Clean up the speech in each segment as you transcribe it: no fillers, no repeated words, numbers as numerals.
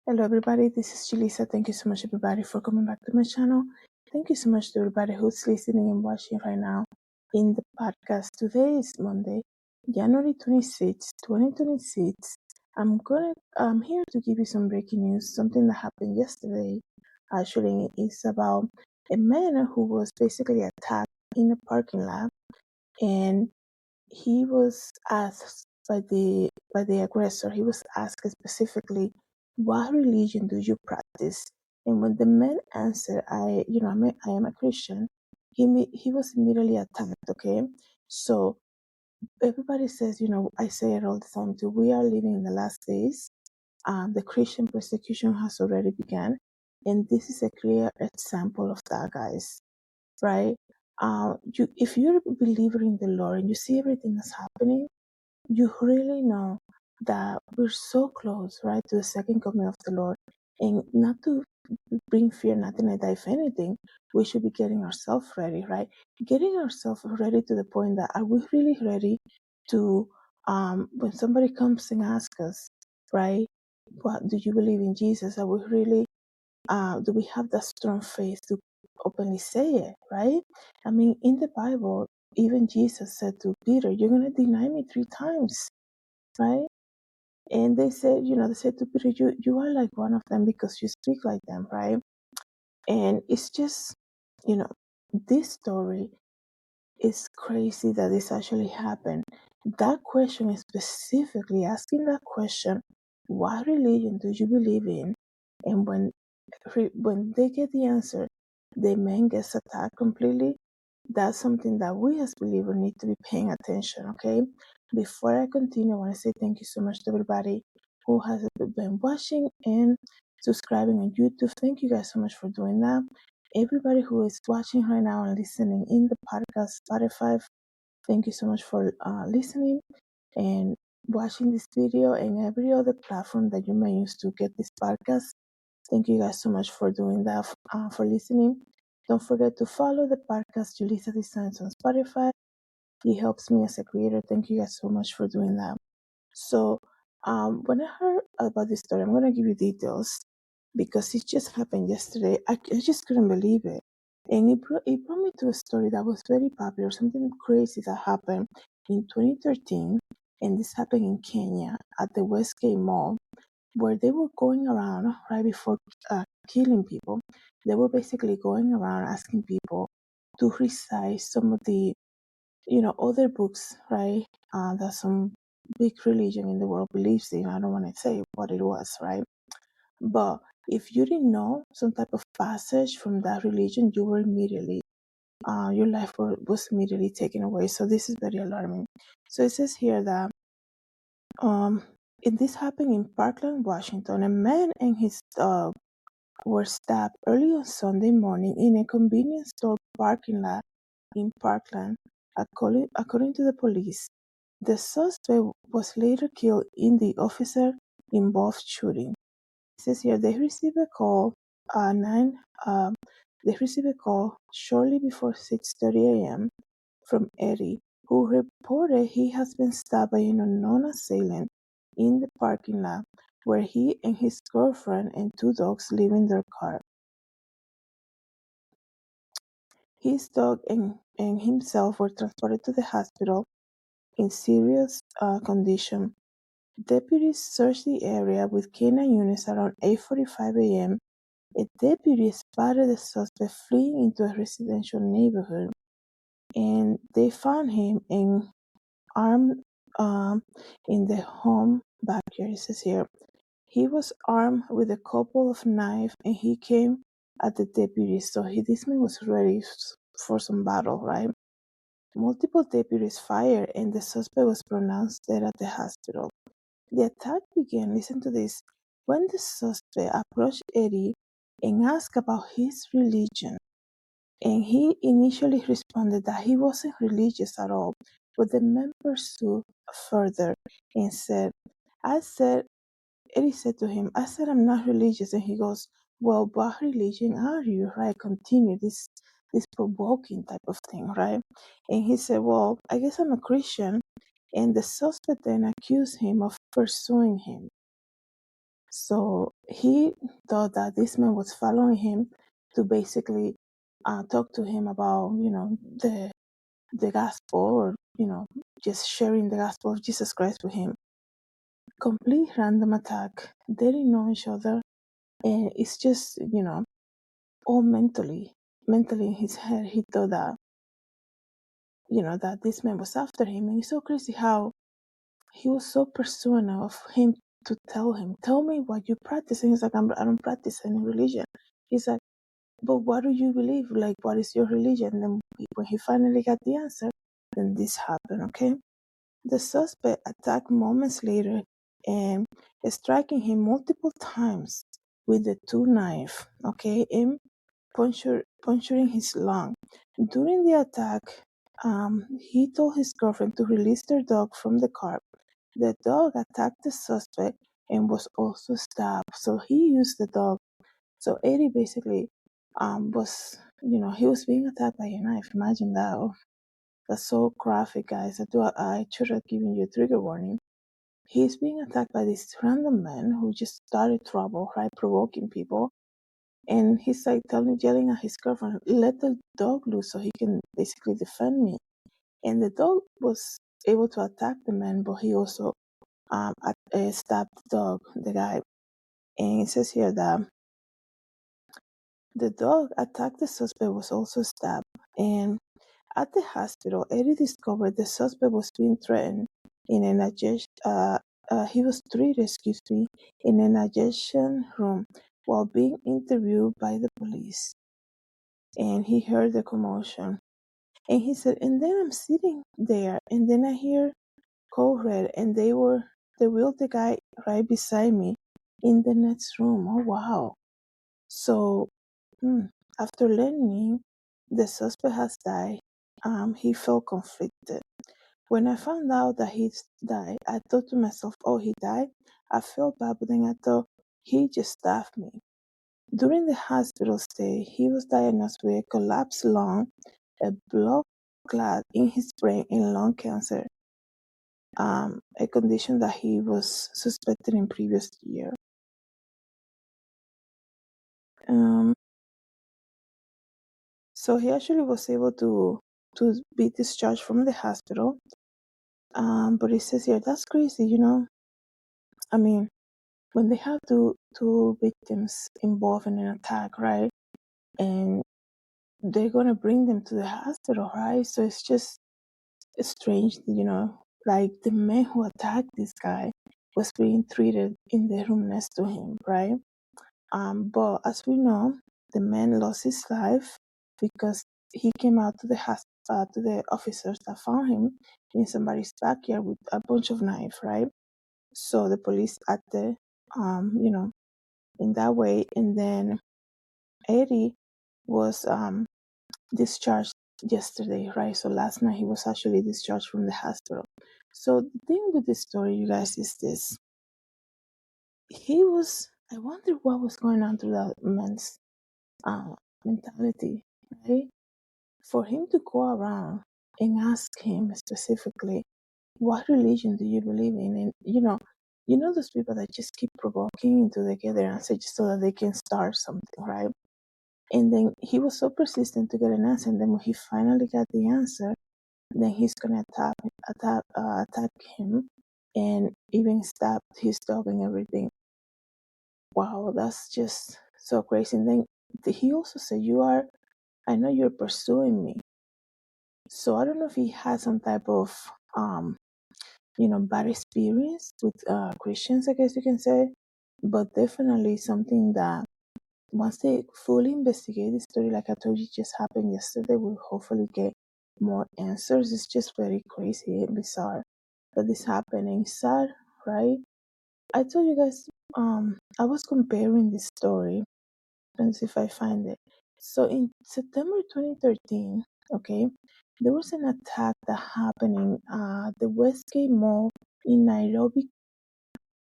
Hello everybody, this is Julissa. Thank you so much everybody for coming back to my channel. Thank you so much to everybody who's listening and watching right now in the podcast. Today is Monday, January 26, 2026. I'm here to give you some breaking news, something that happened yesterday. Actually, it's about a man who was basically attacked in a parking lot, and he was asked by the aggressor. He was asked specifically, "What religion do you practice?" And when the man answered, I am a Christian," he was immediately attacked. Okay, so everybody says, I say it all the time too. We are living in the last days. The Christian persecution has already begun, and this is a clear example of that, guys. Right? If you're a believer in the Lord and you see everything that's happening, you really know that we're so close, right, to the second coming of the Lord. And not to bring fear, nothing like that. If anything, we should be getting ourselves ready, right? Getting ourselves ready to the point that are we really ready to, when somebody comes and asks us, right, what do you believe in Jesus? Are we really, do we have that strong faith to openly say it, right? I mean, in the Bible, even Jesus said to Peter, "You're going to deny me 3 times." Right? And they said to Peter, you are like one of them because you speak like them, right? And it's just, you know, this story is crazy that this actually happened. That question is specifically asking that question, what religion do you believe in? And when they get the answer, the man gets attacked completely. That's something that we as believers need to be paying attention, okay? Before I continue, I want to say thank you so much to everybody who has been watching and subscribing on YouTube. Thank you guys so much for doing that. Everybody who is watching right now and listening in the podcast, Spotify, thank you so much for listening and watching this video and every other platform that you may use to get this podcast. Thank you guys so much for doing that, for listening. Don't forget to follow the podcast JulissaDesigns on Spotify. It helps me as a creator. Thank you guys so much for doing that. So, when I heard about this story, I'm going to give you details because it just happened yesterday. I just couldn't believe it. And it brought me to a story that was very popular, something crazy that happened in 2013. And this happened in Kenya at the Westgate Mall, where they were going around right before killing people. They were basically going around asking people to recite some of the, other books, right? That some big religion in the world believes in. I don't want to say what it was, right? But if you didn't know some type of passage from that religion, you were immediately, your life was immediately taken away. So this is very alarming. So it says here that this happened in Parkland, Washington. A man and his dog were stabbed early on Sunday morning in a convenience store parking lot in Parkland, according to the police. The suspect was later killed in the officer-involved shooting. It says here they received a call they received a call shortly before 6:30 a.m. from Eddie, who reported he has been stabbed by an unknown assailant in the parking lot where he and his girlfriend and 2 dogs live in their car. His dog and himself were transported to the hospital in serious condition. Deputies searched the area with canine units around 8:45 a.m. A deputy spotted the suspect fleeing into a residential neighborhood, and they found him armed in the home backyard. It says here he was armed with a couple of knives, and he came at the deputies. So this man was ready for some battle, right? Multiple deputies fired, and the suspect was pronounced dead at the hospital. The attack began, listen to this, when the suspect approached Eddie and asked about his religion. And he initially responded that he wasn't religious at all, but the man pursued further and said, Eddie said to him, "I said I'm not religious." And he goes, "Well, what religion are you?" Right? Continue this provoking type of thing, right? And he said, "Well, I guess I'm a Christian." And the suspect then accused him of pursuing him. So he thought that this man was following him to basically talk to him about, the gospel, or, just sharing the gospel of Jesus Christ with him. Complete random attack. They didn't know each other. And it's just, all mentally in his head, he thought that, that this man was after him. And it's so crazy how he was so pursuing of him to tell me what you practice. And he's like, I don't practice any religion. He's like, but what do you believe? Like, what is your religion? And then when he finally got the answer, then this happened, okay? The suspect attacked moments later and striking him multiple times with the two knife, okay, and puncturing his lung. During the attack, he told his girlfriend to release their dog from the car. The dog attacked the suspect and was also stabbed. So he used the dog. So Eddie basically was, he was being attacked by a knife. Imagine that. Oh, that's so graphic, guys. I should have given you a trigger warning. He's being attacked by this random man who just started trouble, right? Provoking people. And he's like yelling at his girlfriend, let the dog loose so he can basically defend me. And the dog was able to attack the man, but he also stabbed the guy. And it says here that the dog attacked the suspect was also stabbed. And at the hospital, Eddie discovered the suspect was being threatened in an he was treated, in an adjacent room while being interviewed by the police. And he heard the commotion. And he said, and then I'm sitting there, and then I hear code red, and they wheeled the guy right beside me in the next room. Oh, wow. So, after learning the suspect has died, he felt conflicted. When I found out that he died, I thought to myself, oh, he died? I felt bad, but then I thought, he just stabbed me. During the hospital stay, he was diagnosed with a collapsed lung, a blood clot in his brain, and lung cancer, a condition that he was suspected in previous year. So he actually was able to be discharged from the hospital. But it says here, that's crazy, I mean, when they have two victims involved in an attack, right? And they're gonna bring them to the hospital, right? So it's just strange, like the man who attacked this guy was being treated in the room next to him, right? But as we know, the man lost his life because he came out to the officers that found him in somebody's backyard with a bunch of knives, right? So the police acted, in that way, and then Eddie was discharged yesterday, right? So last night he was actually discharged from the hospital. So the thing with this story, you guys, is this: I wonder what was going on through that man's mentality, right? For him to go around and ask him specifically, what religion do you believe in? And those people that just keep provoking into the get their answer just so that they can start something, right? And then he was so persistent to get an answer, and then when he finally got the answer, then he's gonna attack him, and even stab his dog and everything. Wow, that's just so crazy. And then he also said, I know you're pursuing me. So I don't know if he had some type of, bad experience with Christians, I guess you can say, but definitely something that once they fully investigate the story, like I told you, just happened yesterday, we'll hopefully get more answers. It's just very crazy and bizarre that this happening. Sad, right? I told you guys, I was comparing this story. Let's see if I find it. So in September 2013, okay, there was an attack that happened in the Westgate Mall in Nairobi.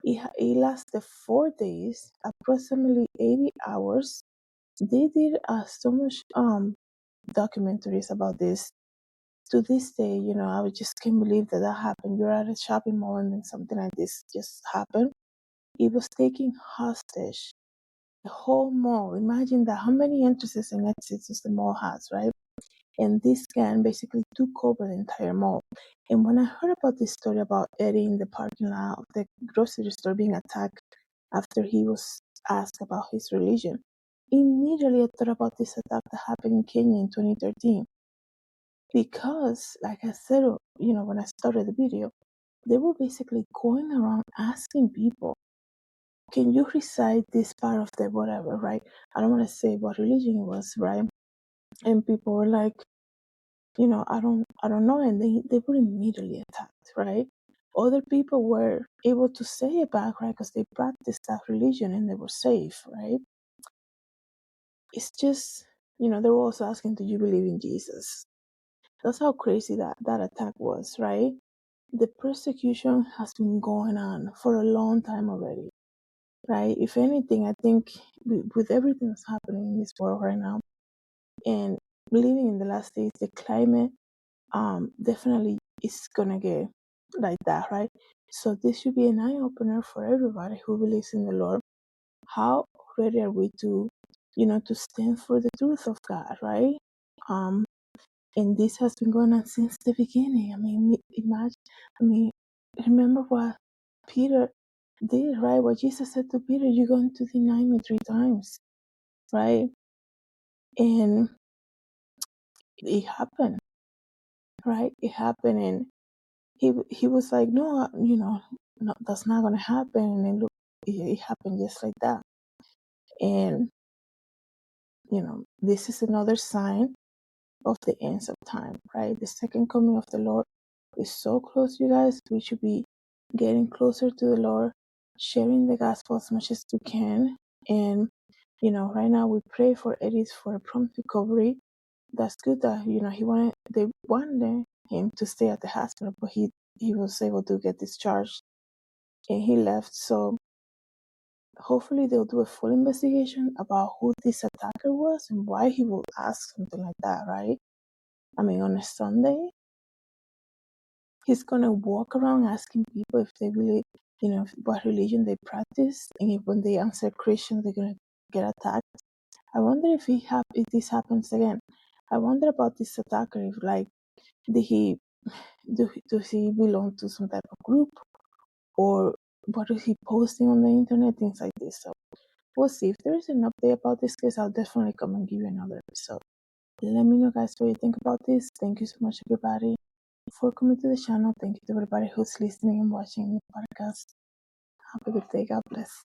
It lasted 4 days, approximately 80 hours. They did so much documentaries about this. To this day, I just can't believe that happened. You're at a shopping mall and then something like this just happened. it was taking hostage the whole mall. Imagine that, how many entrances and exits does the mall has, right? And this gang basically took over the entire mall. And when I heard about this story about Eddie in the parking lot of the grocery store being attacked after he was asked about his religion, immediately I thought about this attack that happened in Kenya in 2013. Because, like I said, when I started the video, they were basically going around asking people, can you recite this part of the whatever, right? I don't want to say what religion it was, right? And people were like, I don't know, and they were immediately attacked, right? Other people were able to say it back, right, because they practiced that religion and they were safe, right? It's just, they were also asking, do you believe in Jesus? That's how crazy that attack was, right? The persecution has been going on for a long time already, right? If anything, I think with everything that's happening in this world right now and living in the last days, the climate definitely is gonna get like that, right? So this should be an eye opener for everybody who believes in the Lord. How ready are we to, to stand for the truth of God, right? And this has been going on since the beginning. I mean, remember what Peter did, right? What Jesus said to Peter, you're going to deny me 3 times, right? And it happened, right? It happened, and he was like, no, no, that's not gonna happen. And look, it happened just like that. And this is another sign of the ends of time, right? The second coming of the Lord is so close, you guys. We should be getting closer to the Lord, sharing the gospel as much as we can. And right now we pray for Eddie for a prompt recovery. That's good that they wanted him to stay at the hospital, but he was able to get discharged and he left. So hopefully they'll do a full investigation about who this attacker was and why he would ask something like that, right? I mean, on a Sunday, he's gonna walk around asking people if they really, what religion they practice, and if when they answer Christian, they're gonna get attacked. I wonder if this happens again. I wonder about this attacker. If did he does he belong to some type of group, or what is he posting on the internet, things like this. So we'll see. If there is an update about this case, I'll definitely come and give you another episode. Let me know, guys, what you think about this. Thank you so much, everybody, for coming to the channel. Thank you to everybody who's listening and watching the podcast. Have a good day. God bless.